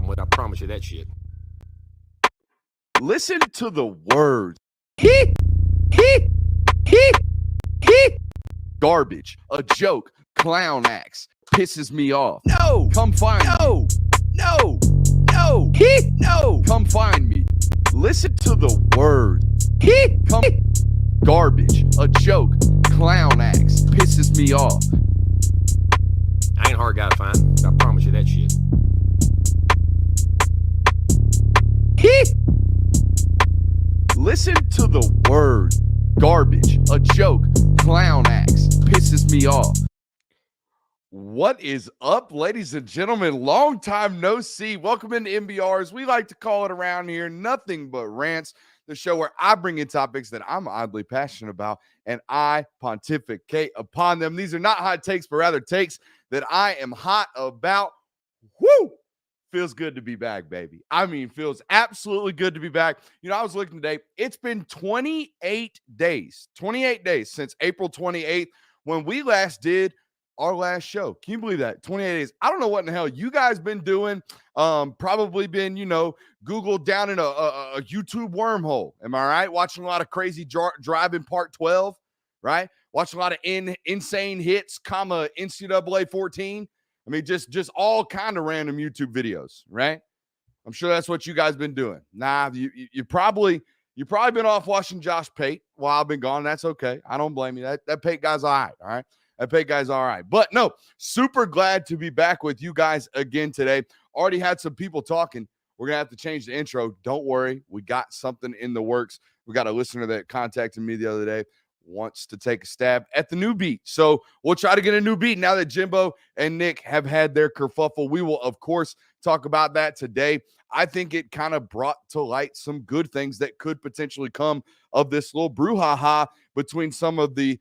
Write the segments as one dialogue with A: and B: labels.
A: problem with. I promise you that shit.
B: Listen to the words. Garbage, a joke, clown acts, pisses me off. No, come find me. No, come find me. Listen to the words. Garbage, a joke, clown acts, pisses me off.
A: I ain't a hard guy to find. I promise you that shit.
B: Listen to the words. Garbage, a joke, clown acts, pisses me off. What is up, ladies and gentlemen? Long time no see. Welcome into MBRs. We like to call it around here Nothing But Rants, the show where I bring in topics that I'm oddly passionate about and I pontificate upon them. These are not hot takes, but rather takes that I am hot about. Woo! Feels good to be back, baby. I mean, feels absolutely good to be back. You know, I was looking today. It's been 28 days since April 28th when we last did our last show. Can you believe that? 28 days. I don't know what in the hell you guys been doing. Probably been, Googled down in a YouTube wormhole. Am I right? Watching a lot of crazy driving part 12, right? Watching a lot of insane hits, NCAA 14. I mean, just all kind of random YouTube videos, right? I'm sure that's what you guys been doing. Nah, you probably been off watching Josh Pate while I've been gone. That's okay. I don't blame you. That Pate guy's all right. That Pate guy's all right. But no, super glad to be back with you guys again today. Already had some people talking. We're going to have to change the intro. Don't worry. We got something in the works. We got a listener that contacted me the other day, wants to take a stab at the new beat. So we'll try to get a new beat now that Jimbo and Nick have had their kerfuffle. We will, of course, talk about that today. I think it kind of brought to light some good things that could potentially come of this little brouhaha between some of the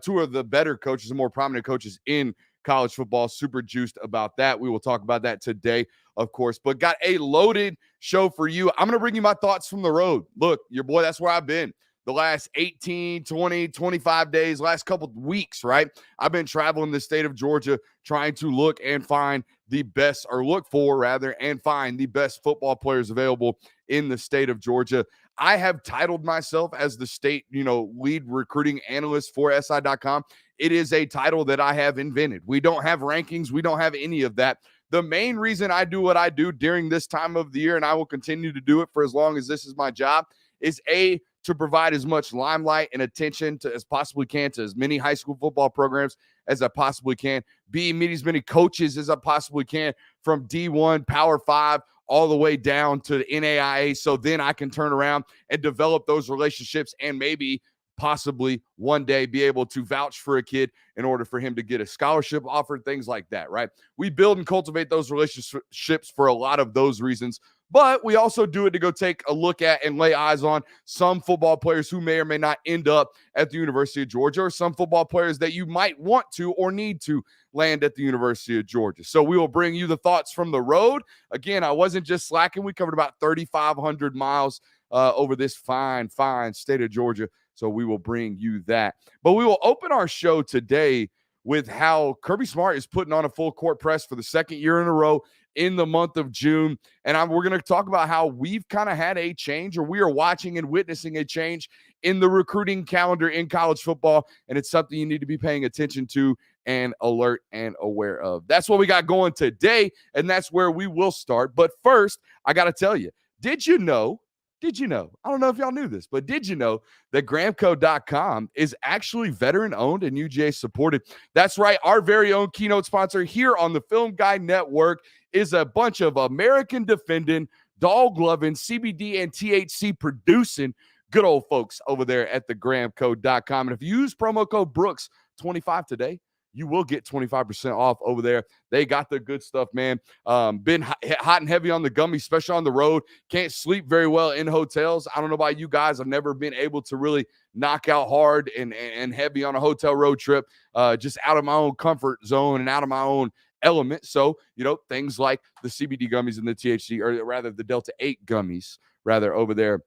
B: two of the better coaches and more prominent coaches in college football. Super juiced about that. We will talk about that today, of course, but got a loaded show for you. I'm going to bring you my thoughts from the road. Look, your boy, that's where I've been the last 18, 20, 25 days, last couple of weeks, right? I've been traveling the state of Georgia trying to look and find the best, or look for rather, and find the best football players available in the state of Georgia. I have titled myself as the state, lead recruiting analyst for SI.com. It is a title that I have invented. We don't have rankings. We don't have any of that. The main reason I do what I do during this time of the year, and I will continue to do it for as long as this is my job, is to provide as much limelight and attention as possibly can to as many high school football programs as I possibly can. Meet as many coaches as I possibly can from D1, Power 5, all the way down to the NAIA. So then I can turn around and develop those relationships and maybe possibly one day be able to vouch for a kid in order for him to get a scholarship offer, things like that, right? We build and cultivate those relationships for a lot of those reasons. But we also do it to go take a look at and lay eyes on some football players who may or may not end up at the University of Georgia, or some football players that you might want to or need to land at the University of Georgia. So we will bring you the thoughts from the road. Again, I wasn't just slacking. We covered about 3,500 miles over this fine state of Georgia. So we will bring you that. But we will open our show today with how Kirby Smart is putting on a full court press for the second year in a row in the month of June. And we're going to talk about how we've kind of had a change, or we are watching and witnessing a change in the recruiting calendar in college football. And it's something you need to be paying attention to and alert and aware of. That's what we got going today. And that's where we will start. But first, I got to tell you, did you know, I don't know if y'all knew this, but did you know that Gramco.com is actually veteran owned and UGA supported? That's right. Our very own keynote sponsor here on the Film Guy Network is a bunch of American defending, dog loving, CBD and THC producing good old folks over there at the Gramco.com. And if you use promo code Brooks25 today, you will get 25% off over there. They got the good stuff, man. Been hot and heavy on the gummies, especially on the road. Can't sleep very well in hotels. I don't know about you guys. I've never been able to really knock out hard and heavy on a hotel road trip, just out of my own comfort zone and out of my own element. So, things like the CBD gummies and the THC, or rather the Delta 8 gummies, rather, over there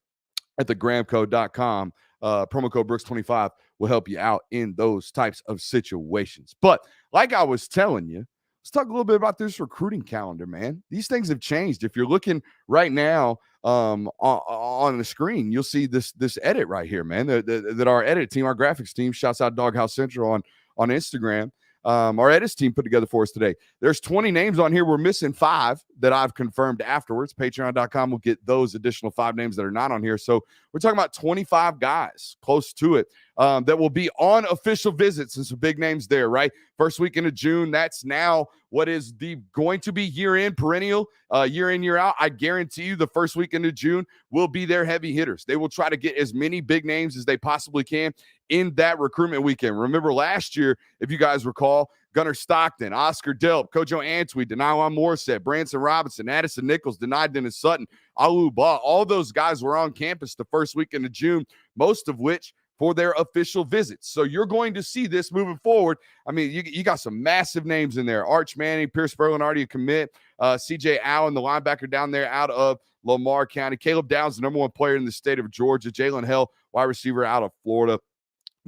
B: at the Gramco.com. Promo code Brooks25 will help you out in those types of situations. But like I was telling you, let's talk a little bit about this recruiting calendar, man. These things have changed. If you're looking right now on the screen, you'll see this edit right here, man, that our edit team, our graphics team, shouts out Doghouse Central on Instagram. Our edits team put together for us today. There's 20 names on here. We're missing 5 that I've confirmed afterwards. Patreon.com will get those additional 5 names that are not on here. So we're talking about 25 guys, close to it, that will be on official visits, and some big names there, right? First weekend of June, that's now what is going to be year-in, perennial, year in, year out. I guarantee you the first weekend of June will be their heavy hitters. They will try to get as many big names as they possibly can in that recruitment weekend. Remember last year, if you guys recall, Gunnar Stockton, Oscar Delp, Kojo Antwi, Deniwan Morissette, Branson Robinson, Addison Nichols, Denai Dennis Sutton, Alu Ba, all those guys were on campus the first weekend of June, most of which for their official visits. So you're going to see this moving forward. I mean, you got some massive names in there. Arch Manning, Pierce Berlin already a commit, CJ Allen, the linebacker down there out of Lamar County, Caleb Downs, the number 1 player in the state of Georgia, Jalen Hell, wide receiver out of Florida,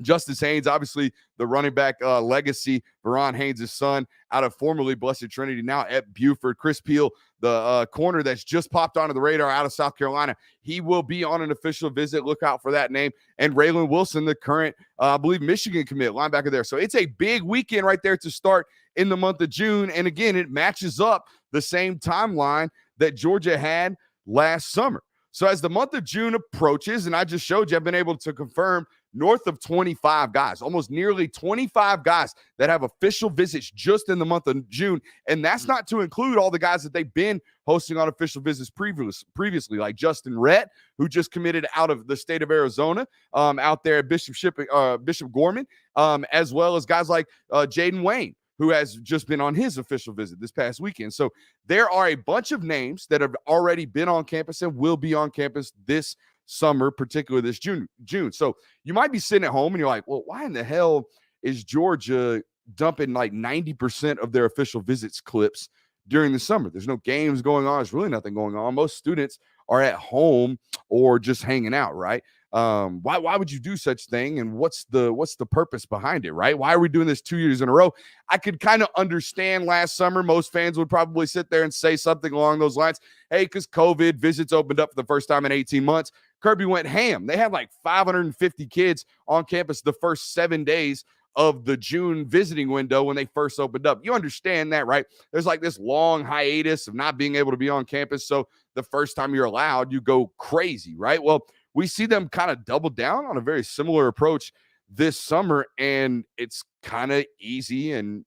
B: Justice Haynes, obviously the running back legacy, Veron Haynes' son, out of formerly Blessed Trinity, now at Buford. Chris Peel, the corner that's just popped onto the radar out of South Carolina. He will be on an official visit. Look out for that name. And Raylan Wilson, the current, I believe, Michigan commit, linebacker there. So it's a big weekend right there to start in the month of June. And again, it matches up the same timeline that Georgia had last summer. So as the month of June approaches, and I just showed you, I've been able to confirm north of 25 guys, almost nearly 25 guys that have official visits just in the month of June. And that's not to include all the guys that they've been hosting on official visits previously, like Justin Rhett, who just committed out of the state of Arizona, out there at Bishop Gorman, as well as guys like Jaden Wayne, who has just been on his official visit this past weekend. So there are a bunch of names that have already been on campus and will be on campus this summer, particularly this June. So you might be sitting at home and you're like, well, why in the hell is Georgia dumping like 90% of their official visits clips during the summer? There's no games going on. There's really nothing going on. Most students are at home or just hanging out, right? Why would you do such thing? And what's the purpose behind it, right? Why are we doing this 2 years in a row? I could kind of understand last summer. Most fans would probably sit there and say something along those lines. Hey, because COVID, visits opened up for the first time in 18 months. Kirby went ham. They had like 550 kids on campus the first 7 days of the June visiting window when they first opened up. You understand that, right? There's like this long hiatus of not being able to be on campus. So the first time you're allowed, you go crazy, right? Well, we see them kind of double down on a very similar approach this summer, and it's kind of easy and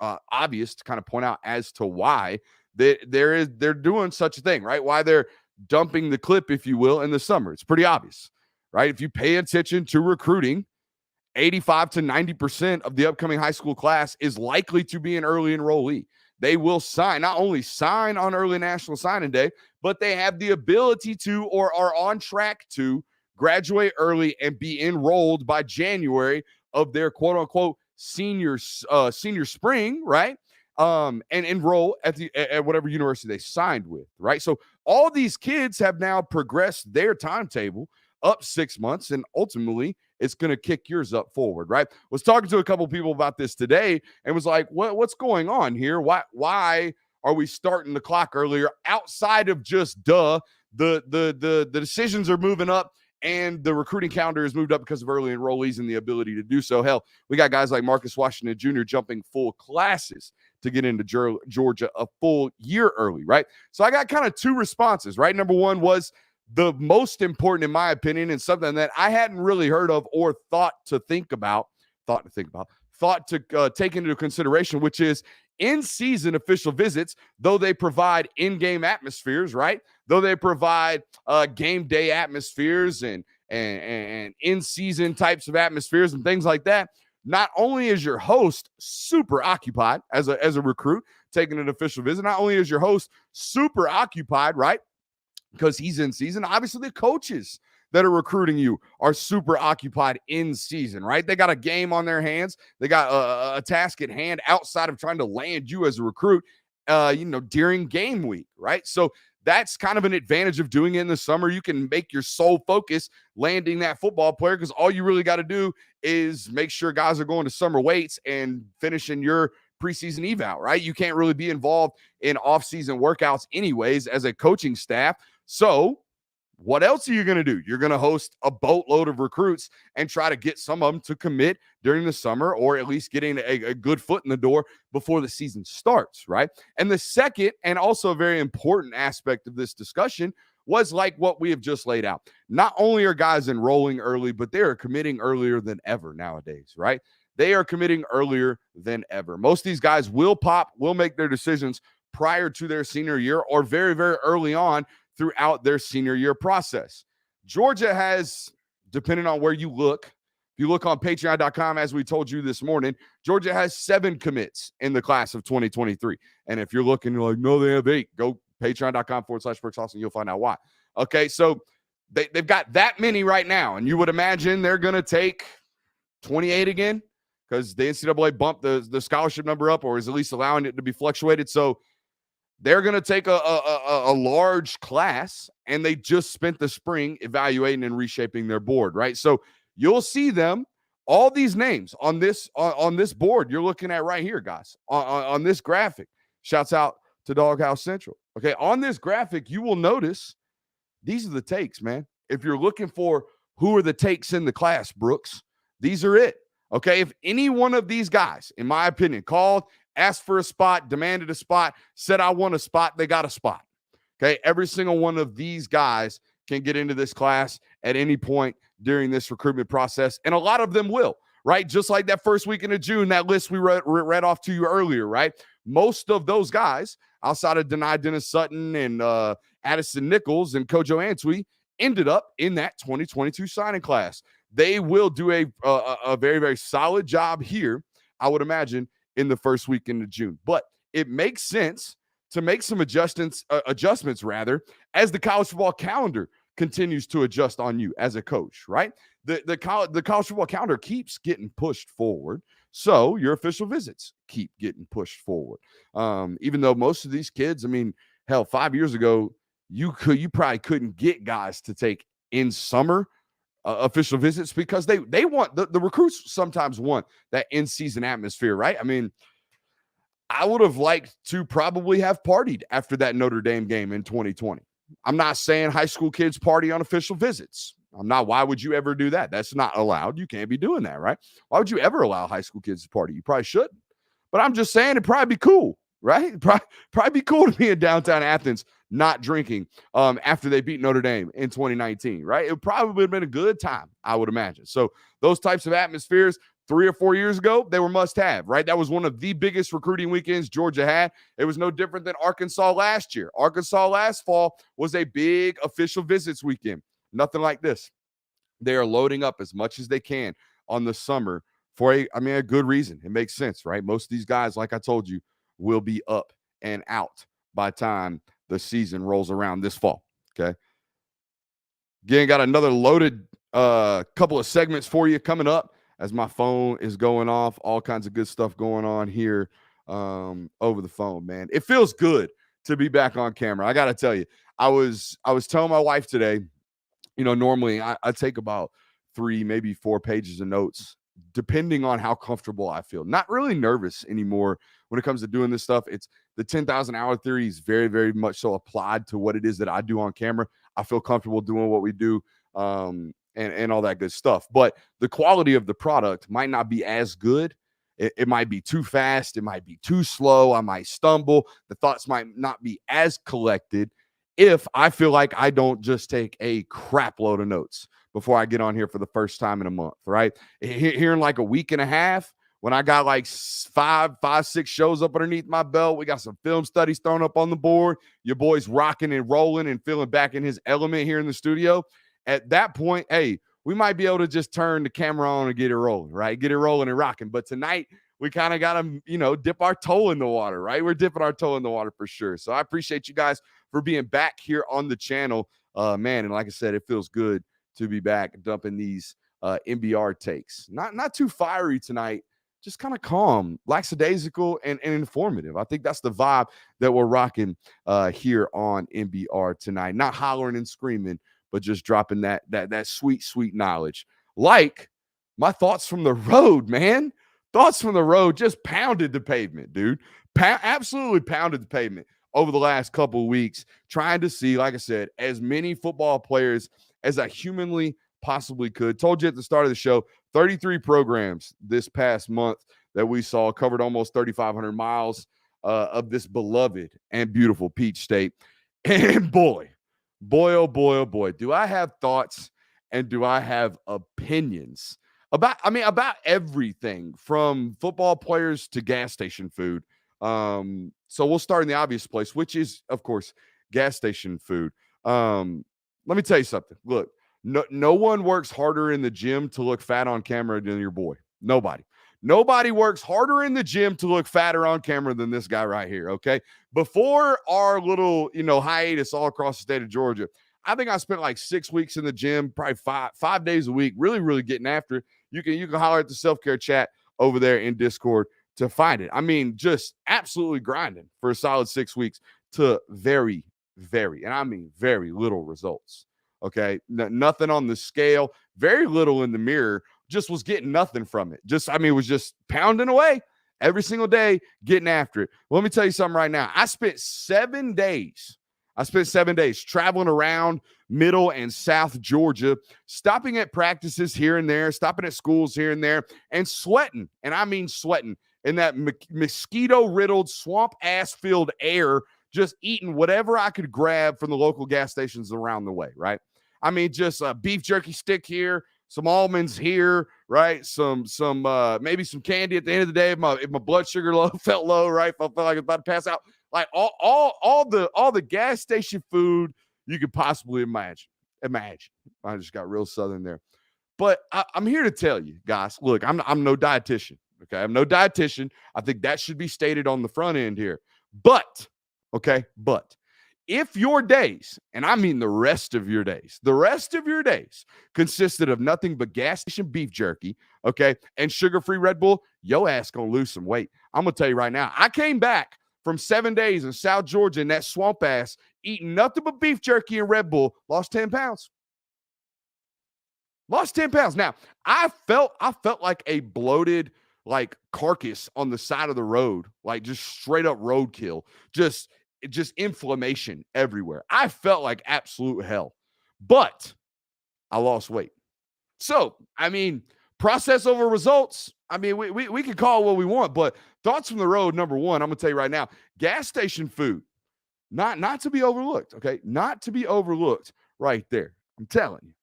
B: obvious to kind of point out as to why they're doing such a thing, right? Why they're dumping the clip, if you will, in the summer. It's pretty obvious, right? If you pay attention to recruiting, 85 to 90% of the upcoming high school class is likely to be an early enrollee. They will not only sign on early National Signing Day, but they have the ability to or are on track to graduate early and be enrolled by January of their quote unquote senior spring, right? And enroll at whatever university they signed with, right? So all these kids have now progressed their timetable up 6 months, and ultimately it's going to kick yours up forward, right? Was talking to a couple people about this today and was like, what's going on here? Why are we starting the clock earlier outside of just the decisions are moving up and the recruiting calendar is moved up because of early enrollees and the ability to do so? Hell, we got guys like Marcus Washington Jr. jumping full classes to get into Georgia a full year early, right? So I got kind of 2 responses, right? Number one was the most important, in my opinion, and something that I hadn't really heard of or thought to take into consideration, which is in-season official visits, though they provide in-game atmospheres, right? Though they provide game day atmospheres and in-season types of atmospheres and things like that. Not only is your host super occupied as a recruit taking an official visit, not only is your host super occupied, right? Because he's in season. Obviously, the coaches that are recruiting you are super occupied in season, right? They got a game on their hands. They got a task at hand outside of trying to land you as a recruit, during game week, right? So that's kind of an advantage of doing it in the summer. You can make your sole focus landing that football player because all you really got to do is make sure guys are going to summer weights and finishing your preseason eval, right? You can't really be involved in off-season workouts anyways as a coaching staff. So what else are you going to do? You're going to host a boatload of recruits and try to get some of them to commit during the summer, or at least getting a good foot in the door before the season starts, right? And the second, and also a very important aspect of this discussion, was like what we have just laid out. Not only are guys enrolling early, but they are committing earlier than ever nowadays, right? They are committing earlier than ever. Most of these guys will make their decisions prior to their senior year or very, very early on throughout their senior year process. Georgia has, depending on where you look, if you look on patreon.com, as we told you this morning, Georgia has 7 commits in the class of 2023. And if you're looking, you're like, no, they have 8. Go patreon.com/Brooks Austin. You'll find out why. Okay, so they've got that many right now. And you would imagine they're going to take 28 again because the NCAA bumped the scholarship number up, or is at least allowing it to be fluctuated. So they're going to take a large class, and they just spent the spring evaluating and reshaping their board, right? So you'll see them, all these names on this board you're looking at right here, guys, on this graphic. Shouts out to Doghouse Central. Okay, on this graphic, you will notice these are the takes, man. If you're looking for who are the takes in the class, Brooks, these are it. Okay, if any one of these guys, in my opinion, called, asked for a spot, demanded a spot, said I want a spot, they got a spot. Okay, every single one of these guys can get into this class at any point during this recruitment process, and a lot of them will, right? Just like that first weekend of June, that list we read off to you earlier, right? Most of those guys, outside of Dennis Sutton and Addison Nichols and Kojo Antwi, ended up in that 2022 signing class. They will do a very, very solid job here, I would imagine, in the first weekend of June. But it makes sense to make some adjustments as the college football calendar continues to adjust on you as a coach, right? The college football calendar keeps getting pushed forward, so your official visits keep getting pushed forward. Even though most of these kids, I mean, hell, 5 years ago, you probably couldn't get guys to take in summer official visits because they want the recruits sometimes want that in-season atmosphere, right? I mean, I would have liked to probably have partied after that Notre Dame game in 2020. I'm not saying high school kids party on official visits. I'm not. Why would you ever do that? That's not allowed. You can't be doing that, right? Why would you ever allow high school kids to party? You probably shouldn't. But I'm just saying it'd probably be cool, right? It'd probably be cool to be in downtown Athens not drinking after they beat Notre Dame in 2019, right? It would probably have been a good time, I would imagine. So those types of atmospheres 3 or 4 years ago, they were must have, right? That was one of the biggest recruiting weekends Georgia had. It was no different than Arkansas last year. Arkansas last fall was a big official visits weekend. Nothing like this. They are loading up as much as they can on the summer for a good reason. It makes sense, right? Most of these guys, like I told you, will be up and out by the time the season rolls around this fall, okay? Again, got another loaded couple of segments for you coming up as my phone is going off. All kinds of good stuff going on here over the phone, man. It feels good to be back on camera. I got to tell you, I was telling my wife today, normally I take about 3, maybe 4 pages of notes, depending on how comfortable I feel. Not really nervous anymore when it comes to doing this stuff. It's the 10,000 hour theory is very, very much so applied to what it is that I do on camera. I feel comfortable doing what we do and all that good stuff. But the quality of the product might not be as good. It might be too fast. It might be too slow. I might stumble. The thoughts might not be as collected if I feel like I don't just take a crap load of notes before I get on here for the first time in a month, right? Here in like a week and a half, when I got like 5, 6 shows up underneath my belt, we got some film studies thrown up on the board. Your boy's rocking and rolling and feeling back in his element here in the studio. At that point, hey, we might be able to just turn the camera on and get it rolling, right? Get it rolling and rocking. But tonight, we kind of got to, dip our toe in the water, right? We're dipping our toe in the water for sure. So I appreciate you guys for being back here on the channel, man. And like I said, it feels good to be back dumping these NBR takes. Not too fiery tonight, just kind of calm, lackadaisical, and informative. I think that's the vibe that we're rocking here on NBR tonight. Not hollering and screaming, but just dropping that sweet, sweet knowledge. Like my thoughts from the road, man. Thoughts from the road just pounded the pavement, dude. Absolutely pounded the pavement over the last couple of weeks, trying to see, like I said, as many football players as I humanly possibly could. Told you at the start of the show, 33 programs this past month that we saw, covered almost 3,500 miles of this beloved and beautiful Peach State. And boy, oh boy, do I have thoughts and do I have opinions about everything from football players to gas station food. So we'll start in the obvious place, which is, of course, gas station food. Let me tell you something. Look, no one works harder in the gym to look fat on camera than your boy. Nobody works harder in the gym to look fatter on camera than this guy right here, okay? Before our little, hiatus all across the state of Georgia, I think I spent like 6 weeks in the gym, probably five days a week, really getting after it. You can holler at the self-care chat over there in Discord to find it. I mean, just absolutely grinding for a solid 6 weeks to very, and I mean very little results, okay? Nothing on the scale, very little in the mirror, just was getting nothing from it. It was just pounding away every single day, getting after it. Well, let me tell you something right now. I spent 7 days traveling around middle and South Georgia, stopping at practices here and there, stopping at schools here and there, and sweating. And I mean sweating in that mosquito-riddled, swamp-ass-filled air, just eating whatever I could grab from the local gas stations around the way, right? I mean, just a beef jerky stick here, some almonds here, right? Some maybe some candy at the end of the day if my blood sugar felt low, right? If I felt like I was about to pass out. Like all the gas station food you could possibly imagine. I just got real southern there. But I'm here to tell you, guys, look, I'm no dietitian, okay? I'm no dietitian. I think that should be stated on the front end here. But if your days, and I mean the rest of your days consisted of nothing but gas station beef jerky, okay, and sugar-free Red Bull, your ass gonna lose some weight. I'm gonna tell you right now. I came back from 7 days in South Georgia in that swamp ass, eating nothing but beef jerky and Red Bull, lost 10 pounds. Now, I felt like a bloated, like, carcass on the side of the road, like just straight up roadkill, just inflammation everywhere. I felt like absolute hell, but I lost weight. So, I mean, process over results. I mean, we can call it what we want, but thoughts from the road, number one, I'm going to tell you right now, gas station food, not to be overlooked, okay? Not to be overlooked right there. I'm telling you.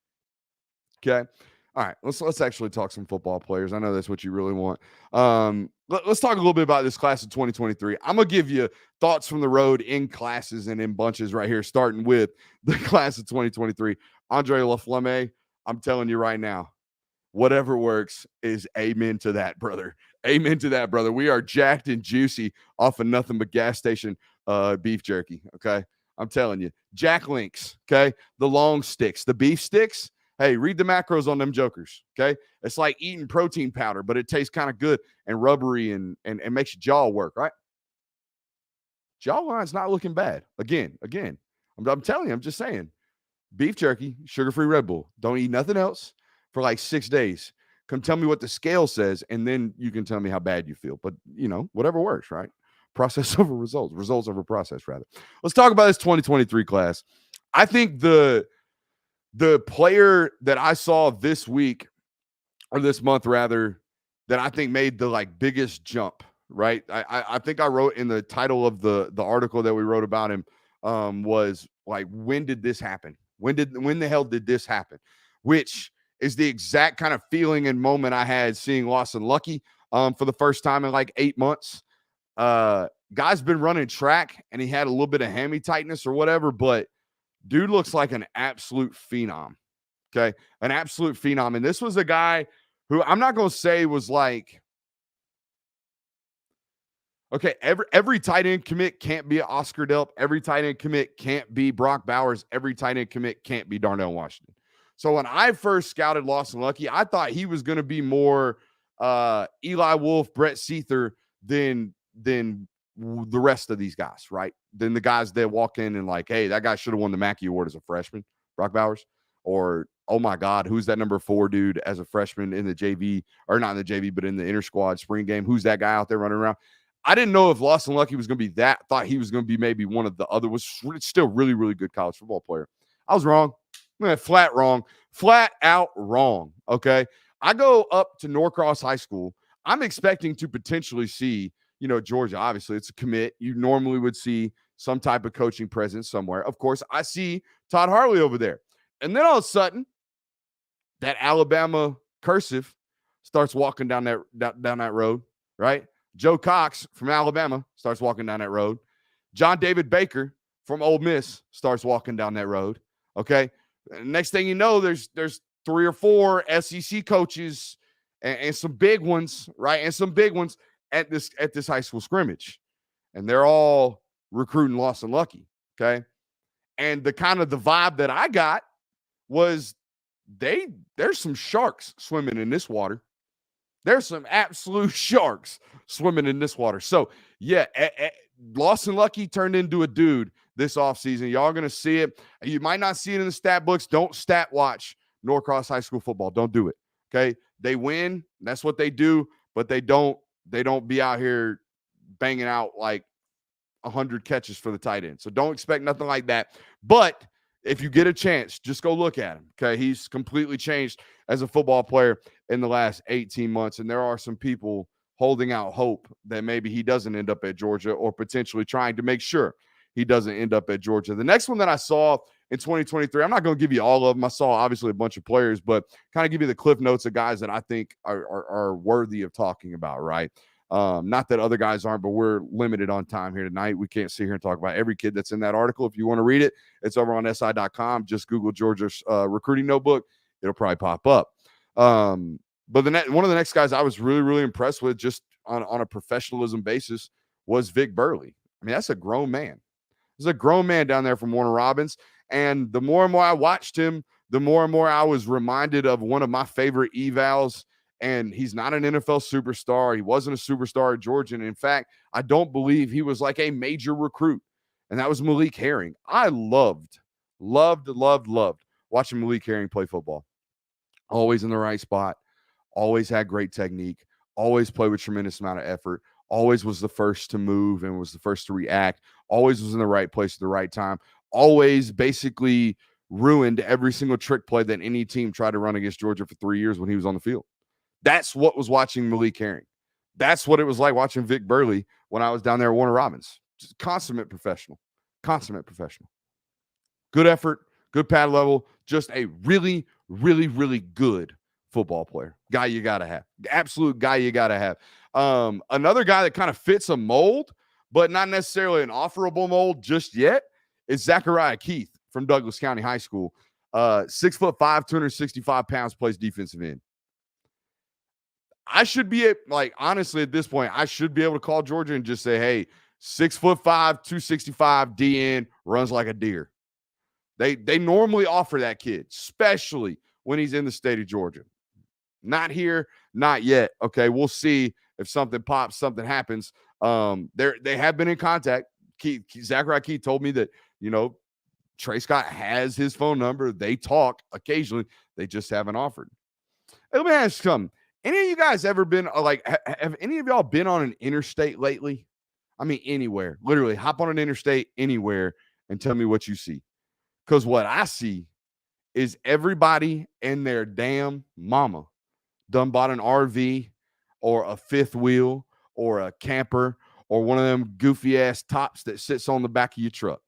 B: Okay. All right, let's actually talk some football players. I know that's what you really want. Let's talk a little bit about this class of 2023. I'm going to give you thoughts from the road in classes and in bunches right here, starting with the class of 2023. Andre Laflamme, I'm telling you right now, whatever works is amen to that, brother. Amen to that, brother. We are jacked and juicy off of nothing but gas station beef jerky, okay? I'm telling you. Jack Links, okay? The long sticks, the beef sticks. Hey, read the macros on them jokers, okay? It's like eating protein powder, but it tastes kind of good and rubbery and makes your jaw work, right? Jawline's not looking bad. Again, I'm telling you, I'm just saying. Beef jerky, sugar-free Red Bull. Don't eat nothing else for like 6 days. Come tell me what the scale says, and then you can tell me how bad you feel. But, whatever works, right? Process over results. Results over process, rather. Let's talk about this 2023 class. I think the player that I saw this week, or this month rather, that I think made the biggest jump, right? I think I wrote in the title of the article that we wrote about him was like, when did this happen? When the hell did this happen? Which is the exact kind of feeling and moment I had seeing Lawson Lucky for the first time in like 8 months. Guy's been running track and he had a little bit of hammy tightness or whatever, but dude looks like an absolute phenom. Okay. An absolute phenom. And this was a guy who I'm not going to say was like, okay, every tight end commit can't be Oscar Delp. Every tight end commit can't be Brock Bowers. Every tight end commit can't be Darnell Washington. So when I first scouted Lawson Lucky, I thought he was going to be more Eli Wolf, Brett Seether than the rest of these guys, right? Than the guys that walk in and like, hey, that guy should have won the Mackey Award as a freshman, Brock Bowers. or, oh my God, who's that number 4 dude as a freshman in the JV, or not in the JV, but in the inter squad spring game? Who's that guy out there running around? I didn't know if Lawson Lucky was going to be that. Thought he was going to be maybe one of the other. Was still really, really good college football player. I was wrong. Flat wrong. Flat out wrong. Okay. I go up to Norcross High School. I'm expecting to potentially see, Georgia. Obviously, it's a commit. You normally would see some type of coaching presence somewhere. Of course, I see Todd Harley over there. And then all of a sudden, that Alabama cursive starts walking down that road, right? Joe Cox from Alabama starts walking down that road. John David Baker from Ole Miss starts walking down that road. Okay. Next thing you know, there's 3 or 4 SEC coaches and some big ones, right? And some big ones at this high school scrimmage. And they're all recruiting Lawson Lucky. Okay. And the kind of the vibe that I got was there's some sharks swimming in this water. There's some absolute sharks swimming in this water. So, yeah, Lawson Lucky turned into a dude this offseason. Y'all going to see it. You might not see it in the stat books. Don't stat watch Norcross High School football. Don't do it, okay? They win. That's what they do, but they don't be out here banging out like 100 catches for the tight end. So don't expect nothing like that. But if you get a chance, just go look at him, okay? He's completely changed as a football player in the last 18 months, and there are some people holding out hope that maybe he doesn't end up at Georgia, or potentially trying to make sure he doesn't end up at Georgia. The next one that I saw in 2023, I'm not going to give you all of them. I saw obviously a bunch of players, but kind of give you the cliff notes of guys that I think are worthy of talking about, right? Not that other guys aren't, but we're limited on time here tonight. We can't sit here and talk about every kid that's in that article. If you want to read it, it's over on si.com. Just Google Georgia's recruiting notebook. It'll probably pop up. But one of the next guys I was really, really impressed with, just on a professionalism basis, was Vic Burley. I mean, that's a grown man. There's a grown man down there from Warner Robins. And the more and more I watched him, the more and more I was reminded of one of my favorite evals. And he's not an NFL superstar. He wasn't a superstar at Georgia. And in fact, I don't believe he was like a major recruit. And that was Malik Herring. I loved watching Malik Herring play football. Always in the right spot. Always had great technique. Always played with tremendous amount of effort. Always was the first to move and was the first to react. Always was in the right place at the right time. Always basically ruined every single trick play that any team tried to run against Georgia for 3 years when he was on the field. That's what was watching Malik Herring. That's what it was like watching Vic Burley when I was down there at Warner Robins. Just consummate professional. Good effort, good pad level, just a really, really, really good football player. Guy you got to have. Absolute guy you got to have. Another guy that kind of fits a mold, but not necessarily an offerable mold just yet, is Zachariah Keith from Douglas County High School. 6'5", 265 pounds, plays defensive end. I should be honestly, at this point, I should be able to call Georgia and just say, hey, 6'5", 265 DN, runs like a deer. They normally offer that kid, especially when he's in the state of Georgia. Not here, not yet. Okay, we'll see if something pops, something happens. They have been in contact. Zachariah Keith told me that, Trey Scott has his phone number. They talk occasionally. They just haven't offered. Hey, let me ask you something. Any of you guys ever been have any of y'all been on an interstate lately? I mean, anywhere. Literally, hop on an interstate anywhere and tell me what you see. Because what I see is everybody and their damn mama done bought an RV or a fifth wheel or a camper or one of them goofy ass tops that sits on the back of your truck.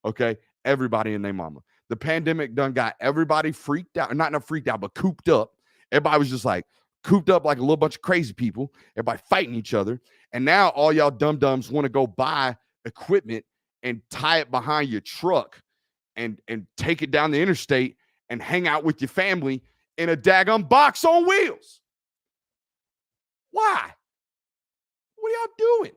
B: Okay? Everybody and their mama. The pandemic done got everybody freaked out. Not freaked out, but cooped up. Everybody was just like cooped up like a little bunch of crazy people. Everybody fighting each other. And now all y'all dum-dums want to go buy equipment and tie it behind your truck and take it down the interstate and hang out with your family in a daggum box on wheels. Why? What are y'all doing?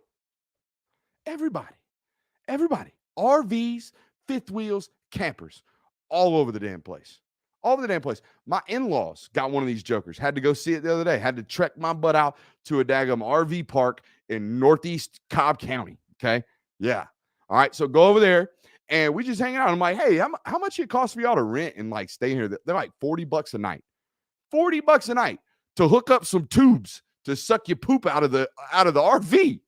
B: Everybody. RVs, fifth wheels, campers, all over the damn place. All over the damn place. My in-laws got one of these jokers. Had to go see it the other day. Had to trek my butt out to a daggum RV park in northeast Cobb County. Okay? Yeah. All right. So go over there And we just hanging out. I'm like, hey, how much it costs for y'all to rent and like stay here? They're like $40 a night. $40 a night to hook up some tubes to suck your poop out of the RV.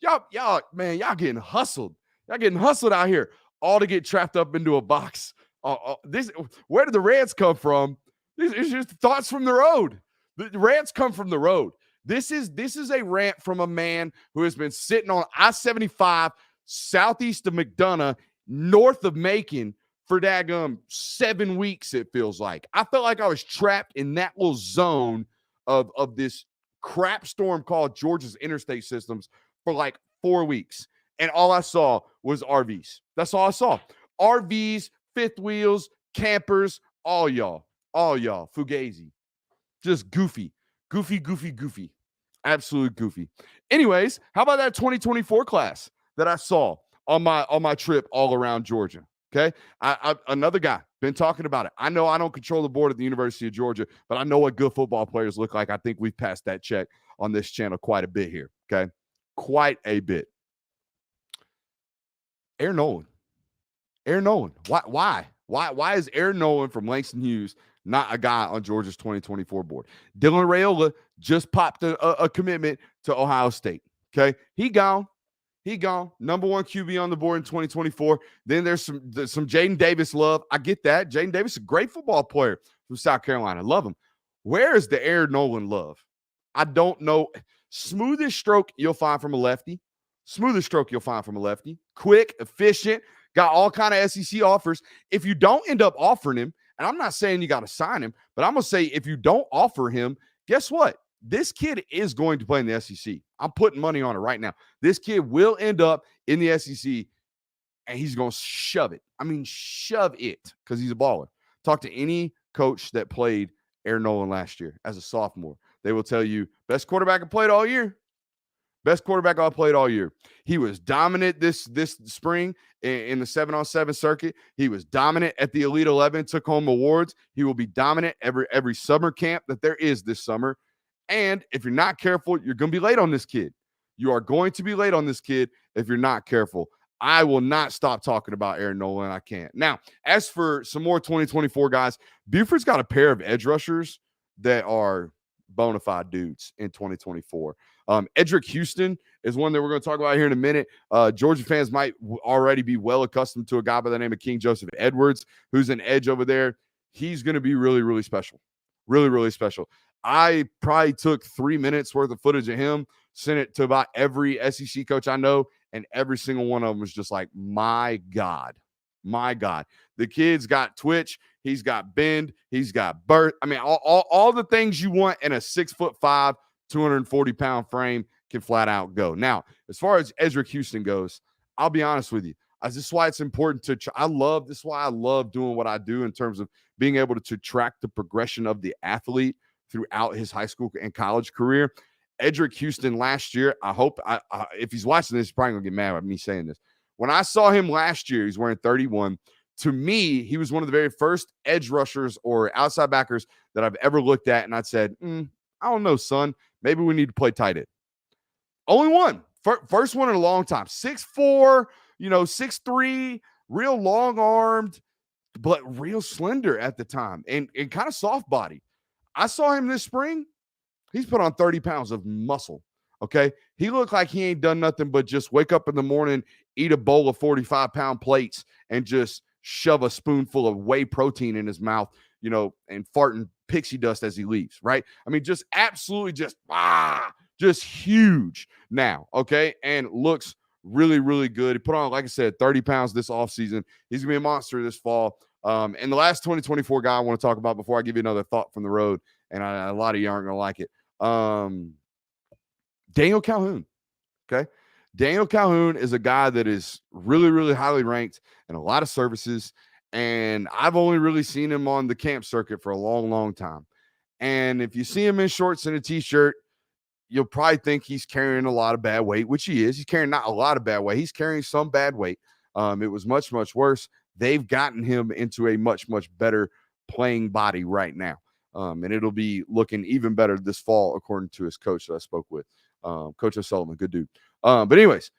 B: Y'all, man, y'all getting hustled. Y'all getting hustled out here, all to get trapped up into a box. Where did the rants come from? This is just thoughts from the road. The rants come from the road. This is a rant from a man who has been sitting on I-75 southeast of McDonough, north of Macon for daggum 7 weeks, it feels like. I felt like I was trapped in that little zone of this crap storm called Georgia's interstate systems for like 4 weeks. And all I saw was RVs. That's all I saw. RVs, fifth wheels, campers, all y'all. Fugazi. Just goofy. Absolute goofy. Anyways, how about that 2024 class that I saw on my trip all around Georgia? Okay. Another guy been talking about it. I know I don't control the board at the University of Georgia, but I know what good football players look like. I think we've passed that check on this channel quite a bit here. Okay. Quite a bit. Aaron Nolan. Why is Aaron Nolan from Langston Hughes not a guy on Georgia's 2024 board? Dylan Raiola just popped a commitment to Ohio State. Okay. He gone. Number one QB on the board in 2024. Then there's some Jaden Davis love. I get that. Jaden Davis is a great football player from South Carolina. Love him. Where is the Aaron Nolan love? I don't know. Smoothest stroke you'll find from a lefty. Quick, efficient, got all kind of SEC offers. If you don't end up offering him, and I'm not saying you got to sign him, but I'm going to say if you don't offer him, guess what? This kid is going to play in the SEC. I'm putting money on it right now. This kid will end up in the SEC, and he's going to shove it. I mean, shove it, because he's a baller. Talk to any coach that played Aaron Nolan last year as a sophomore. They will tell you, best quarterback I played all year. He was dominant this spring in the 7-on-7 circuit. He was dominant at the Elite 11, took home awards. He will be dominant every summer camp that there is this summer. And if you're not careful, you're going to be late on this kid. You are going to be late on this kid if you're not careful. I will not stop talking about Aaron Nolan. I can't. Now, as for some more 2024 guys, Buford's got a pair of edge rushers that are bona fide dudes in 2024. Edric Houston is one that we're going to talk about here in a minute. Georgia fans might already be well accustomed to a guy by the name of King Joseph Edwards, who's an edge over there. He's going to be really, really special. Really, really special. I probably took 3 minutes worth of footage of him, sent it to about every SEC coach I know, and every single one of them was just like, my God. The kid's got twitch. He's got bend. He's got birth. I mean, all the things you want in a 6'5", 240-pound frame can flat out go. Now, as far as Edric Houston goes, I'll be honest with you. This is why it's important to this is why I love doing what I do in terms of being able to track the progression of the athlete throughout his high school and college career. Edric Houston last year, I hope if he's watching this, he's probably going to get mad at me saying this. When I saw him last year, he's wearing 31. To me, he was one of the very first edge rushers or outside backers that I've ever looked at, and I said, I don't know, son. Maybe we need to play tight end. Only one. First one in a long time. 6'4", 6'3", real long-armed, but real slender at the time and kind of soft-bodied. I saw him this spring. He's put on 30 pounds of muscle, okay? He looked like he ain't done nothing but just wake up in the morning, eat a bowl of 45-pound plates, and just shove a spoonful of whey protein in his mouth, and farting pixie dust as he leaves, right? I mean, just absolutely just huge now, okay? And looks really, really good. He put on, like I said, 30 pounds this offseason. He's going to be a monster this fall. And the last 2024 guy I want to talk about before I give you another thought from the road, and a lot of you aren't going to like it, Daniel Calhoun, okay? Daniel Calhoun is a guy that is really, really highly ranked in a lot of services, and I've only really seen him on the camp circuit for a long, long time. And if you see him in shorts and a T-shirt, you'll probably think he's carrying a lot of bad weight, which he is. He's carrying not a lot of bad weight. He's carrying some bad weight. It was much, much worse. They've gotten him into a much, much better playing body right now. And it'll be looking even better this fall, according to his coach that I spoke with. Coach O'Sullivan, good dude. But anyways,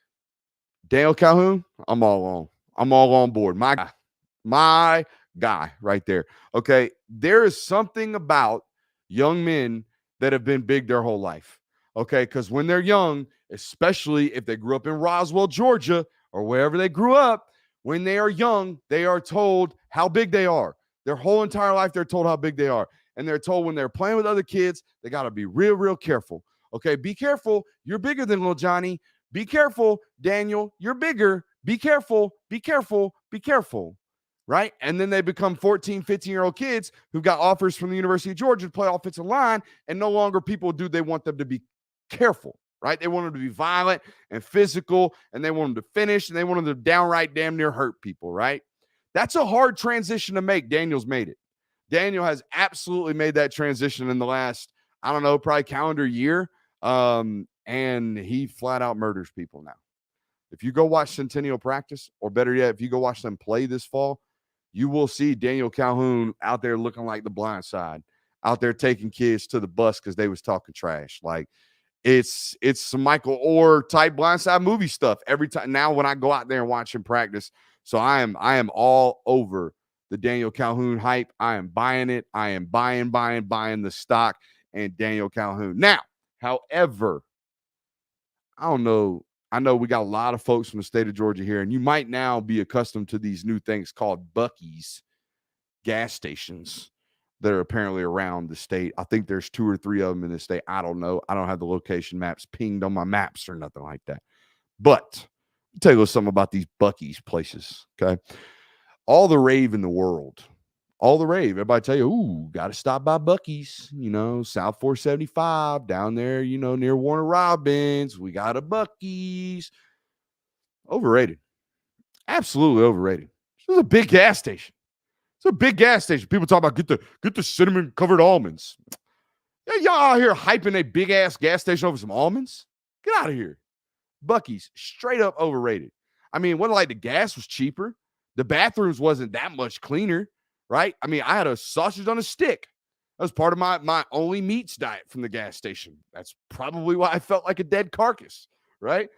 B: Daniel Calhoun, I'm all I'm all on board. My guy right there. Okay. There is something about young men that have been big their whole life. Okay. Because when they're young, especially if they grew up in Roswell, Georgia, or wherever they grew up, when they are young, they are told how big they are. Their whole entire life, they're told how big they are. And they're told when they're playing with other kids, they got to be real, real careful. Okay. Be careful. You're bigger than little Johnny. Be careful, Daniel. You're bigger. Be careful. Be careful. Be careful. Right? And then they become 14, 15-year-old kids who got offers from the University of Georgia to play offensive line, and no longer people do they want them to be careful, right? They want them to be violent and physical, and they want them to finish, and they want them to downright damn near hurt people, right? That's a hard transition to make. Daniel's made it. Daniel has absolutely made that transition in the last, I don't know, probably calendar year, and he flat out murders people now. If you go watch Centennial practice, or better yet, if you go watch them play this fall, you will see Daniel Calhoun out there looking like the blind side, out there taking kids to the bus because they was talking trash. Like it's some Michael Orr type blindside movie stuff every time. Now when I go out there and watch him practice, so I am all over the Daniel Calhoun hype. I am buying it. I am buying the stock and Daniel Calhoun. Now, however, I don't know. I know we got a lot of folks from the state of Georgia here, and you might now be accustomed to these new things called Buc-ee's gas stations that are apparently around the state. I think there's 2 or 3 of them in the state. I don't know. I don't have the location maps pinged on my maps or nothing like that. But I'll tell you a little something about these Buc-ee's places, okay? All the rave in the world. All the rave. Everybody tell you, ooh, got to stop by Buc-ee's, South 475 down there, near Warner Robins. We got a Buc-ee's. Overrated. Absolutely overrated. This is a big gas station. It's a big gas station. People talk about get the cinnamon covered almonds. Yeah, y'all out here hyping a big ass gas station over some almonds? Get out of here. Buc-ee's straight up overrated. I mean, wasn't like the gas was cheaper. The bathrooms wasn't that much cleaner. Right? I mean, I had a sausage on a stick. That was part of my only meats diet from the gas station. That's probably why I felt like a dead carcass, right?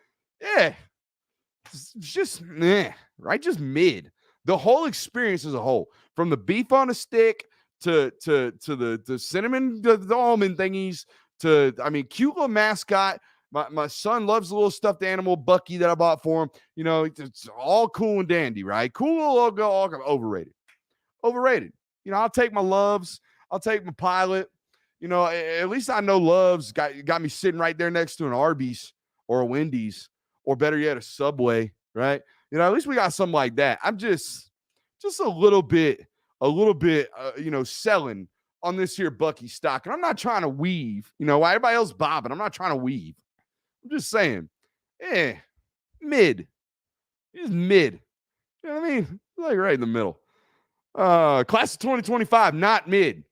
B: Yeah. It's just right? Just mid. The whole experience as a whole, from the beef on a stick to the cinnamon, the almond thingies, to, I mean, cute little mascot. My son loves the little stuffed animal Buc-ee that I bought for him. It's all cool and dandy, right? Cool little logo, all overrated. Overrated. I'll take my Loves. I'll take my Pilot. At least I know Loves got me sitting right there next to an Arby's or a Wendy's, or better yet, a Subway, right? At least we got something like that. I'm just a little bit, selling on this here Buc-ee stock. And I'm not trying to weave, why everybody else bobbing. I'm not trying to weave. I'm just saying, mid. Just mid. You know what I mean? Like right in the middle. Class of 2025, not mid.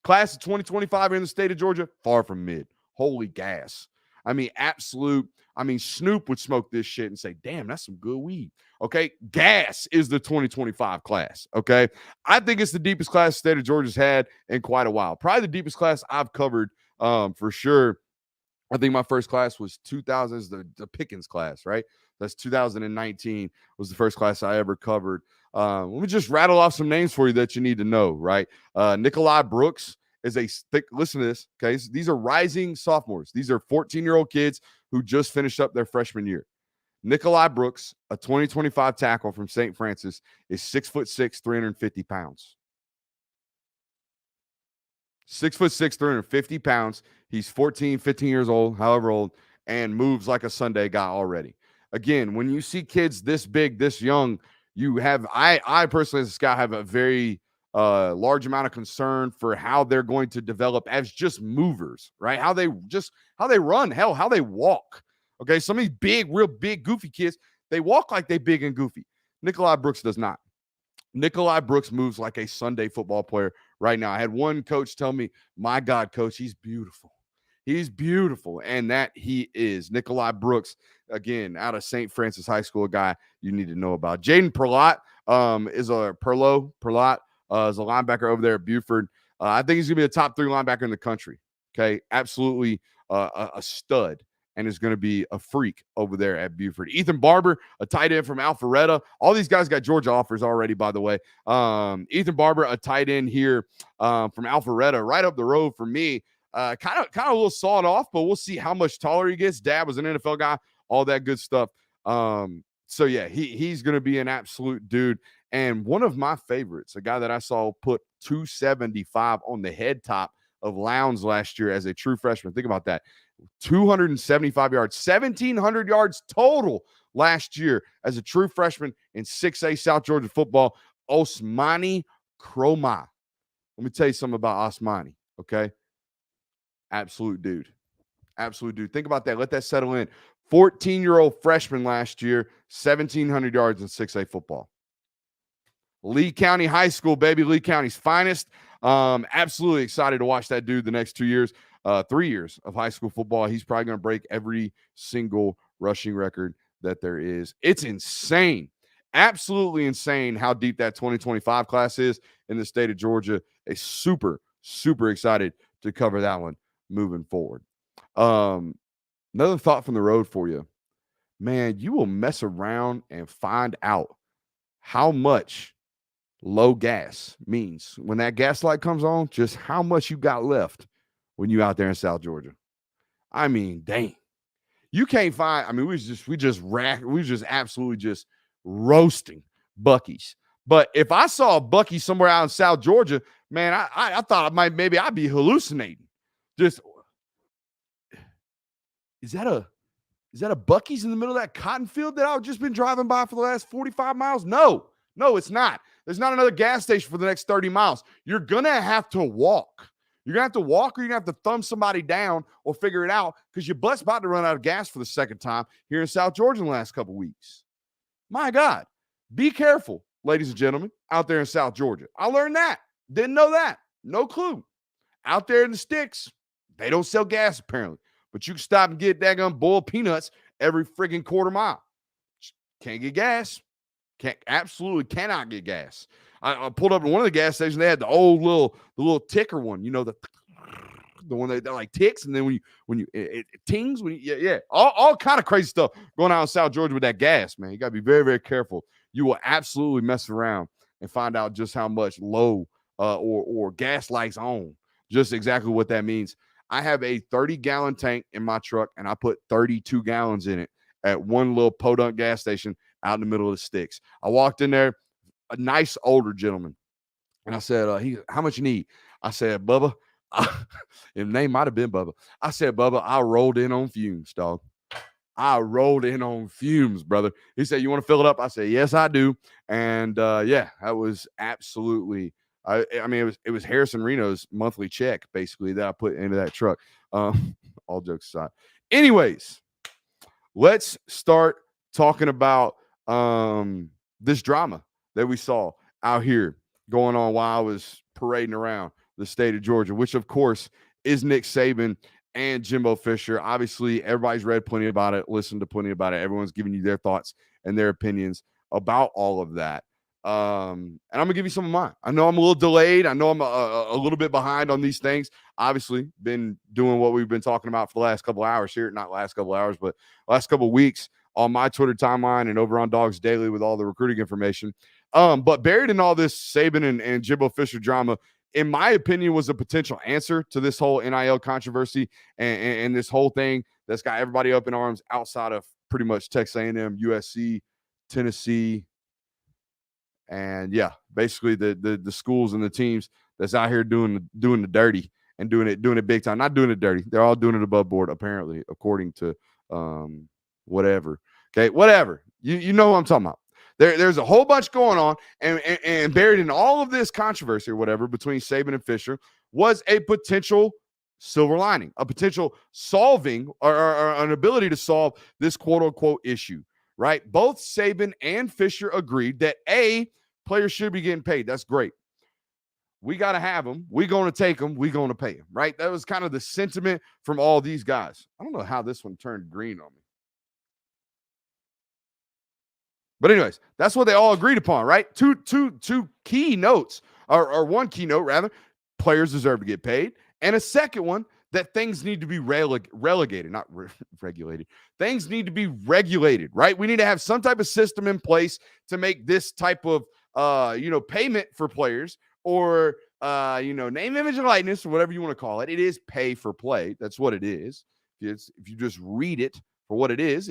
B: Class of 2025 in the state of Georgia, far from mid. Holy gas. I mean, absolute. I mean, Snoop would smoke this shit and say, damn, that's some good weed. Okay. Gas is the 2025 class. Okay. I think it's the deepest class the state of Georgia's had in quite a while. Probably the deepest class I've covered for sure. I think my first class was 2000, the Pickens class, right? That's 2019 was the first class I ever covered. Let me just rattle off some names for you that you need to know, right? Nikolai Brooks is listen to this, okay? These are rising sophomores. These are 14-year-old kids who just finished up their freshman year. Nikolai Brooks, a 2025 tackle from St. Francis, is 6'6", 350 pounds. 6'6", 350 pounds. He's 14, 15 years old, however old, and moves like a Sunday guy already. Again, when you see kids this big, this young, you have, I personally as a scout have a very large amount of concern for how they're going to develop as just movers, right? How they run, hell, how they walk. Okay, some of these big, real big, goofy kids, they walk like they big and goofy. Nikolai Brooks does not. Nikolai Brooks moves like a Sunday football player right now. I had one coach tell me, my God, coach, he's beautiful. He's beautiful. And that he is. Nikolai Brooks, again, out of St. Francis High School, a guy you need to know about. Jaden Perlott is a linebacker over there at Buford. I think he's going to be a top 3 linebacker in the country. Okay. Absolutely a stud and is going to be a freak over there at Buford. Ethan Barber, a tight end from Alpharetta. All these guys got Georgia offers already, by the way. Ethan Barber, a tight end here from Alpharetta, right up the road from me. Kind of a little sawed off, but we'll see how much taller he gets. Dad was an NFL guy, all that good stuff. So yeah, he's going to be an absolute dude. And one of my favorites, a guy that I saw put 275 on the head top of Lowndes last year as a true freshman. Think about that. 275 yards, 1,700 yards total last year as a true freshman in 6A South Georgia football. Osmani Kroma. Let me tell you something about Osmani, okay? Absolute dude. Absolute dude. Think about that. Let that settle in. 14-year-old freshman last year, 1,700 yards in 6A football. Lee County High School, baby. Lee County's finest. Absolutely excited to watch that dude the next 2 years, 3 years of high school football. He's probably going to break every single rushing record that there is. It's insane. Absolutely insane how deep that 2025 class is in the state of Georgia. A super, super excited to cover that one moving forward. Another thought from the road for you. Man, you will mess around and find out how much low gas means when that gas light comes on, just how much you got left when you out there in South Georgia. I mean, dang. You can't find, I mean, we just absolutely just roasting Buc-ee's. But if I saw a Buc-ee somewhere out in South Georgia, man, I thought maybe I'd be hallucinating. Just, is that a Buc-ee's in the middle of that cotton field that I've just been driving by for the last 45 miles? No, it's not. There's not another gas station for the next 30 miles. You're going to have to walk. You're going to have to walk, or you're going to have to thumb somebody down or figure it out, because your butt's about to run out of gas for the second time here in South Georgia in the last couple weeks. My God, be careful, ladies and gentlemen, out there in South Georgia. I learned that. Didn't know that. No clue. Out there in the sticks, they don't sell gas apparently, but you can stop and get daggone boiled peanuts every friggin' quarter mile. Can't get gas. Absolutely cannot get gas. I pulled up at one of the gas stations. They had the old little ticker one, the one that like ticks, and then when it tings, all kind of crazy stuff going on in South Georgia with that gas, man. You got to be very, very careful. You will absolutely mess around and find out just how much low or gas lights on. Just exactly what that means. I have a 30-gallon tank in my truck, and I put 32 gallons in it at one little podunk gas station out in the middle of the sticks. I walked in there, a nice older gentleman, and I said, how much you need? I said, Bubba, his name might have been Bubba. I said, Bubba, I rolled in on fumes, dog. I rolled in on fumes, brother. He said, you want to fill it up? I said, yes, I do. And that was absolutely, I mean, it was Harrison Reno's monthly check, basically, that I put into that truck. All jokes aside. Anyways, let's start talking about this drama that we saw out here going on while I was parading around the state of Georgia, which, of course, is Nick Saban and Jimbo Fisher. Obviously, everybody's read plenty about it, listened to plenty about it. Everyone's giving you their thoughts and their opinions about all of that. And I'm going to give you some of mine. I know I'm a little delayed. I know I'm a little bit behind on these things. Obviously, been doing what we've been talking about for the last couple of hours here. Not last couple of hours, but last couple of weeks on my Twitter timeline and over on Dogs Daily with all the recruiting information. But buried in all this Saban and Jimbo Fisher drama, in my opinion, was a potential answer to this whole NIL controversy and this whole thing that's got everybody up in arms outside of pretty much Texas A&M, USC, Tennessee, and basically the schools and the teams that's out here doing the dirty and doing it big time. Not doing it dirty. They're all doing it above board, apparently, according to whatever. Okay, whatever. You know what I'm talking about. There's a whole bunch going on, and buried in all of this controversy or whatever between Saban and Fisher was a potential silver lining, a potential solving or an ability to solve this quote-unquote issue, right? Both Saban and Fisher agreed that, players should be getting paid. That's great. We got to have them. We're going to take them. We're going to pay them, right? That was kind of the sentiment from all these guys. I don't know how this one turned green on me. But anyways, that's what they all agreed upon, right? Two key notes, or one key note, rather. Players deserve to get paid. And a second one, that things need to be relegated, not regulated. Things need to be regulated, right? We need to have some type of system in place to make this type of, payment for players or, name, image, and likeness, or whatever you want to call it. It is pay for play. That's what it is. If you just read it for what it is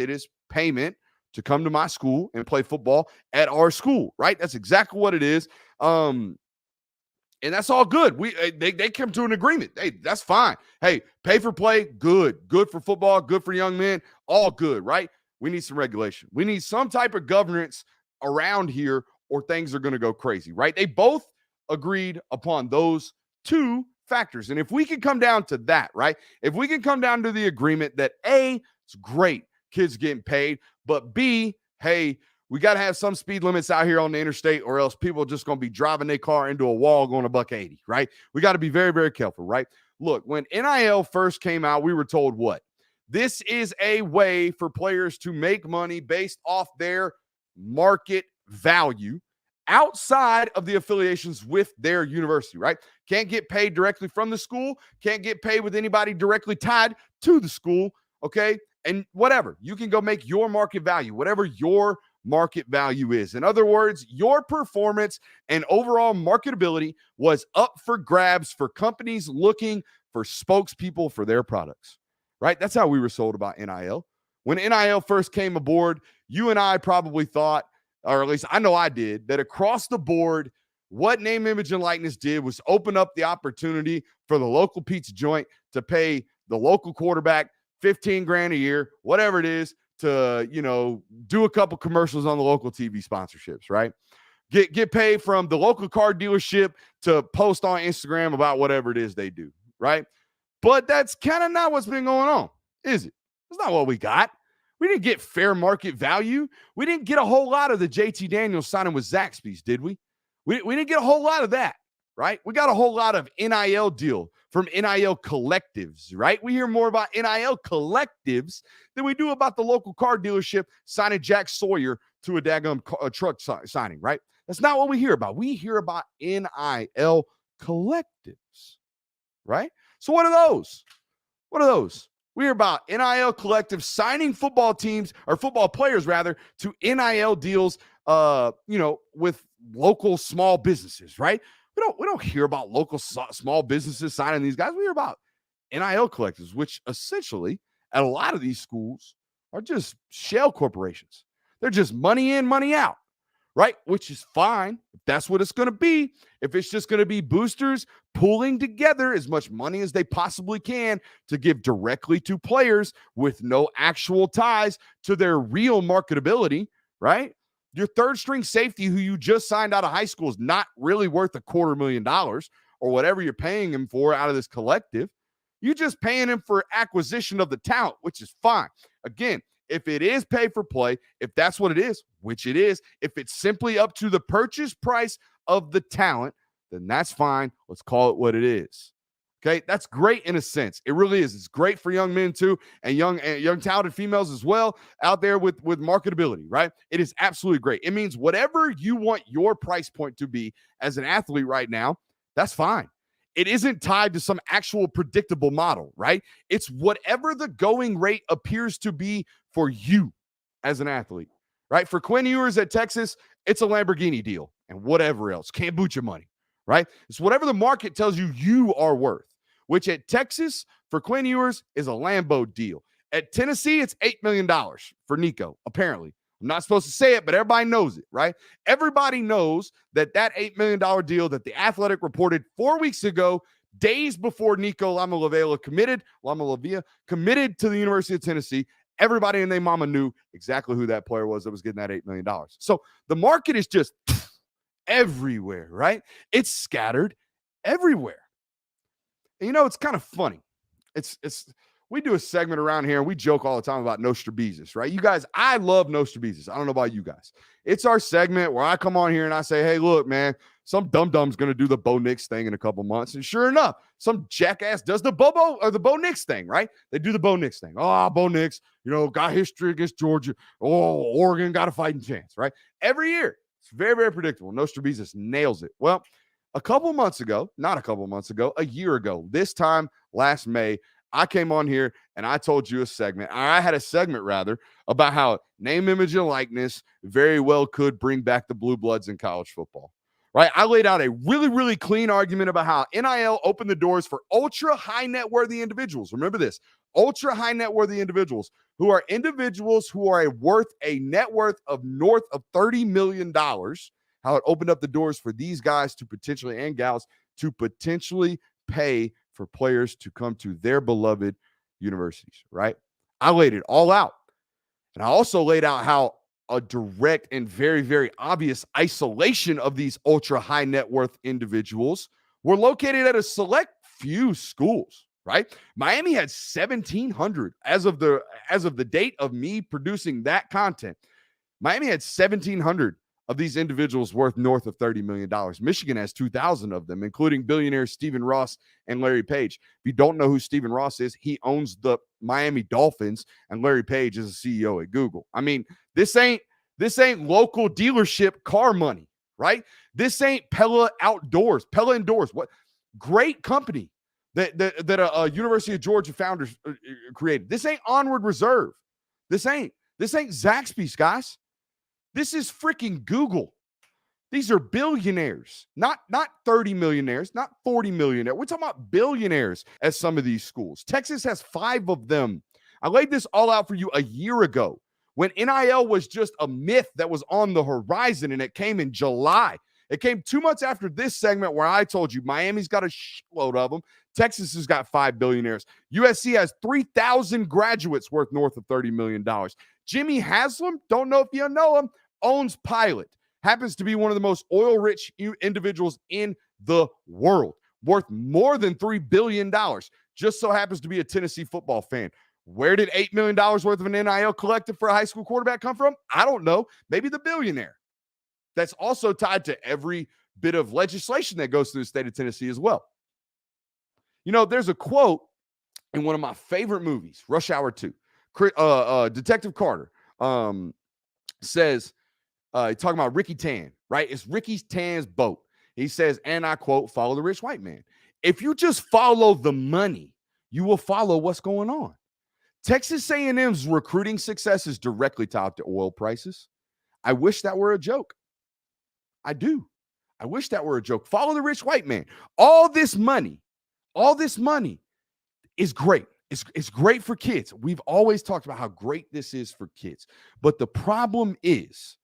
B: payment to come to my school and play football at our school, right? That's exactly what it is. And that's all good. They come to an agreement. Hey, that's fine. Hey, pay for play, good. Good for football, good for young men, all good, right? We need some regulation. We need some type of governance around here or things are going to go crazy, right? They both agreed upon those two factors. And if we can come down to that, right? If we can come down to the agreement that A, it's great, kids getting paid, but B, hey, we got to have some speed limits out here on the interstate or else people are just going to be driving their car into a wall going a $1.80, right? We got to be very, very careful, right? Look, when NIL first came out, we were told what? This is a way for players to make money based off their market value outside of the affiliations with their university, right? Can't get paid directly from the school, can't get paid with anybody directly tied to the school, okay? And whatever, you can go make your market value, whatever your market value is. In other words, your performance and overall marketability was up for grabs for companies looking for spokespeople for their products, right? That's how we were sold about NIL. When NIL first came aboard, you and I probably thought, or at least I know I did, that across the board, what name, image, and likeness did was open up the opportunity for the local pizza joint to pay the local quarterback $15,000 a year, whatever it is, to, do a couple commercials on the local TV sponsorships, right? Get paid from the local car dealership to post on Instagram about whatever it is they do, right? But that's kind of not what's been going on, is it? That's not what we got. We didn't get fair market value. We didn't get a whole lot of the JT Daniels signing with Zaxby's, did we? We didn't get a whole lot of that, right? We got a whole lot of NIL deal from NIL collectives, right? We hear more about NIL collectives than we do about the local car dealership signing Jack Sawyer to a daggum truck signing, right? That's not what we hear about. We hear about NIL collectives, right? So what are those? What are those? We hear about NIL collectives signing football teams or football players rather to NIL deals, with local small businesses, right? We don't hear about local small businesses signing these guys. We hear about NIL collectives, which essentially at a lot of these schools are just shell corporations. They're just money in, money out, right? Which is fine if that's what it's going to be. If it's just going to be boosters pooling together as much money as they possibly can to give directly to players with no actual ties to their real marketability, right? Your third string safety who you just signed out of high school is not really worth $250,000 or whatever you're paying him for out of this collective. You're just paying him for acquisition of the talent, which is fine. Again, if it is pay for play, if that's what it is, which it is, if it's simply up to the purchase price of the talent, then that's fine. Let's call it what it is. Okay, that's great in a sense. It really is. It's great for young men too, and young talented females as well out there with marketability, right? It is absolutely great. It means whatever you want your price point to be as an athlete right now, that's fine. It isn't tied to some actual predictable model, right? It's whatever the going rate appears to be for you as an athlete, right? For Quinn Ewers at Texas, it's a Lamborghini deal and whatever else, kombucha money, right? It's whatever the market tells you are worth, which at Texas for Quinn Ewers is a Lambo deal. At Tennessee, it's $8 million for Nico, apparently. I'm not supposed to say it, but everybody knows it, right? Everybody knows that $8 million deal that The Athletic reported 4 weeks ago, days before Nico Lamalavia committed to the University of Tennessee, everybody and their mama knew exactly who that player was that was getting that $8 million. So the market is just everywhere, right? It's scattered everywhere. And it's kind of funny. We do a segment around here and we joke all the time about Nostrabizis, right? You guys, I love Nostrabizis. I don't know about you guys. It's our segment where I come on here and I say, hey, look, man, some dum-dum's going to do the Bo Nix thing in a couple months. And sure enough, some jackass does the Bo Nix thing, right? They do the Bo Nix thing. Oh, Bo Nix, got history against Georgia. Oh, Oregon got a fighting chance, right? Every year. It's very, very predictable. Nostrabizis nails it. Well, a year ago, this time last May, I came on here and I told you I had a segment rather, about how name, image, and likeness very well could bring back the blue bloods in college football. Right? I laid out a really, really clean argument about how NIL opened the doors for ultra high net worthy individuals. Remember this, ultra high net worthy individuals who are worth a net worth of north of $30 million. How it opened up the doors for these guys to potentially, and gals, to potentially pay for players to come to their beloved universities, right? I laid it all out. And I also laid out how a direct and very, very obvious isolation of these ultra high net worth individuals were located at a select few schools, right? Miami had 1,700 as of the date of me producing that content. Miami had 1,700 of these individuals worth north of $30 million. Michigan has 2,000 of them, including billionaires Stephen Ross and Larry Page. If you don't know who Stephen Ross is, he owns the Miami Dolphins, and Larry Page is a CEO at Google. I mean, this ain't local dealership car money, right? This ain't Pella Indoors. What great company that a University of Georgia founders created. This ain't Onward Reserve. This ain't Zaxby's, guys. This is freaking Google. These are billionaires, not 30 millionaires, not 40 millionaires. We're talking about billionaires at some of these schools. Texas has 5 of them. I laid this all out for you a year ago when NIL was just a myth that was on the horizon, and it came in July. It came 2 months after this segment where I told you Miami's got a shitload of them. Texas has got 5 billionaires. USC has 3,000 graduates worth north of $30 million. Jimmy Haslam, don't know if you know him, owns Pilot. Happens to be one of the most oil-rich individuals in the world, worth more than $3 billion. Just so happens to be a Tennessee football fan. Where did $8 million worth of an NIL collected for a high school quarterback come from? I don't know. Maybe the billionaire. That's also tied to every bit of legislation that goes through the state of Tennessee as well. You know, there's a quote in one of my favorite movies, Rush Hour 2. Detective Carter says, talking about Ricky Tan, right? It's Ricky Tan's boat. He says, and I quote, follow the rich white man. If you just follow the money, you will follow what's going on. Texas A&M's recruiting success is directly tied to oil prices. I wish that were a joke. I do. I wish that were a joke. Follow the rich white man. All this money is great. It's great for kids. We've always talked about how great this is for kids. But the problem is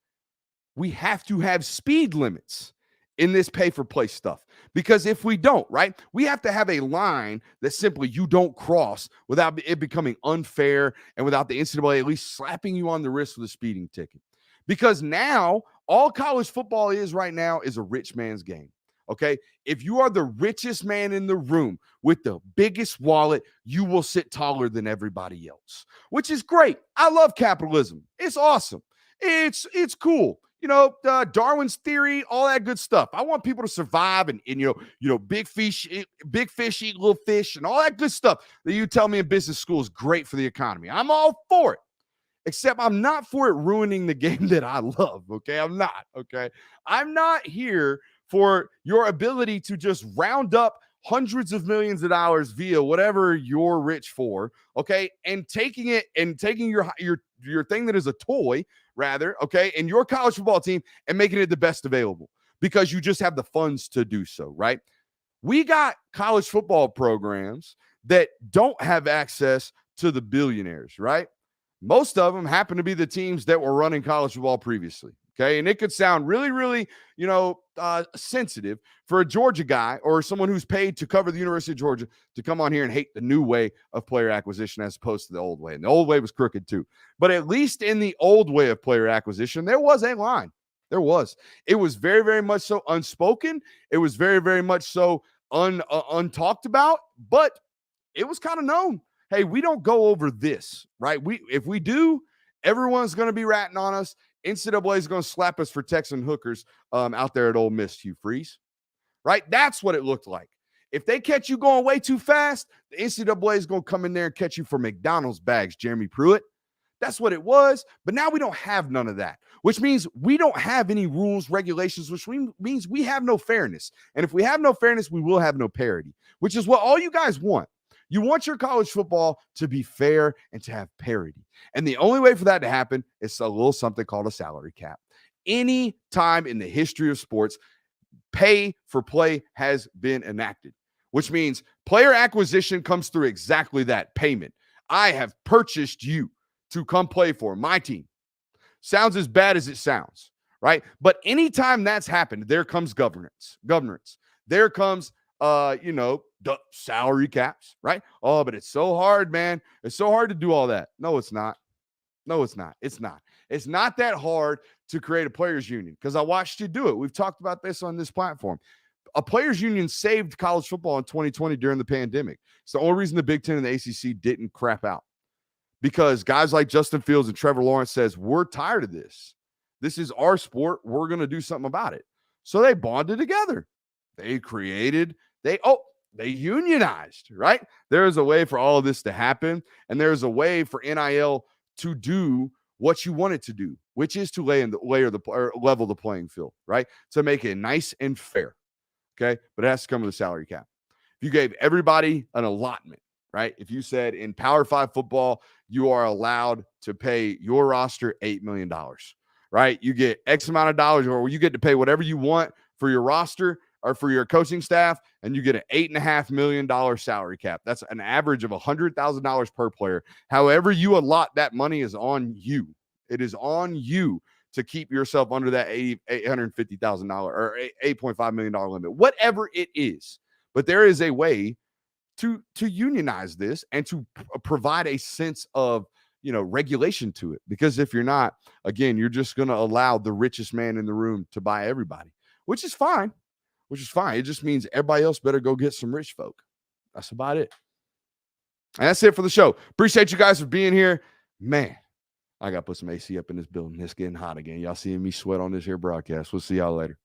B: we have to have speed limits in this pay-for-play stuff. Because if we don't, right, we have to have a line that simply you don't cross without it becoming unfair and without the NCAA at least slapping you on the wrist with a speeding ticket. Because now all college football is right now is a rich man's game. Okay, if you are the richest man in the room with the biggest wallet, you will sit taller than everybody else, which is great. I love capitalism. It's awesome. It's cool. You know, Darwin's theory, all that good stuff. I want people to survive and you know, big fish eat little fish and all that good stuff that you tell me in business school is great for the economy. I'm all for it. Except I'm not for it ruining the game that I love, okay? I'm not, okay? I'm not here for your ability to just round up hundreds of millions of dollars via whatever you're rich for, okay? And taking your thing that is a toy, rather, okay, and your college football team and making it the best available because you just have the funds to do so, right? We got college football programs that don't have access to the billionaires, right? Most of them happen to be the teams that were running college football previously. Okay. And it could sound really, really, sensitive for a Georgia guy or someone who's paid to cover the University of Georgia to come on here and hate the new way of player acquisition as opposed to the old way. And the old way was crooked too. But at least in the old way of player acquisition, there was a line. There was. It was very, very much so unspoken. It was very, very much so untalked about, but it was kind of known. Hey, we don't go over this, right? If we do, everyone's going to be ratting on us. NCAA is going to slap us for Texan hookers out there at Ole Miss, Hugh Freeze, right? That's what it looked like. If they catch you going way too fast, the NCAA is going to come in there and catch you for McDonald's bags, Jeremy Pruitt. That's what it was. But now we don't have none of that, which means we don't have any rules, regulations, which means we have no fairness. And if we have no fairness, we will have no parity, which is what all you guys want. You want your college football to be fair and to have parity. And the only way for that to happen is a little something called a salary cap. Any time in the history of sports, pay for play has been enacted, which means player acquisition comes through exactly that payment. I have purchased you to come play for my team. Sounds as bad as it sounds, right? But anytime that's happened, there comes governance. There comes, the salary caps, right? Oh, but it's so hard, man. It's so hard to do all that. No, it's not. It's not that hard to create a players union because I watched you do it. We've talked about this on this platform. A players union saved college football in 2020 during the pandemic. It's the only reason the Big Ten and the ACC didn't crap out, because guys like Justin Fields and Trevor Lawrence says, we're tired of this. This is our sport. We're going to do something about it. So they bonded together. They unionized, right? There is a way for all of this to happen. And there's a way for NIL to do what you want it to do, which is to level the playing field, right? To make it nice and fair. Okay. But it has to come with a salary cap. If you gave everybody an allotment, right? If you said in Power 5 football, you are allowed to pay your roster $8 million, right? You get X amount of dollars, or you get to pay whatever you want for your roster or for your coaching staff, and you get an $8.5 million salary cap. That's an average of $100,000 per player. However you allot that money is on you. It is on you to keep yourself under that $850,000 or $8.5 million limit, whatever it is. But there is a way to unionize this and to provide a sense of, regulation to it. Because if you're not, again, you're just going to allow the richest man in the room to buy everybody, which is fine. It just means everybody else better go get some rich folk. That's about it. And that's it for the show. Appreciate you guys for being here. Man, I got to put some AC up in this building. It's getting hot again. Y'all seeing me sweat on this here broadcast. We'll see y'all later.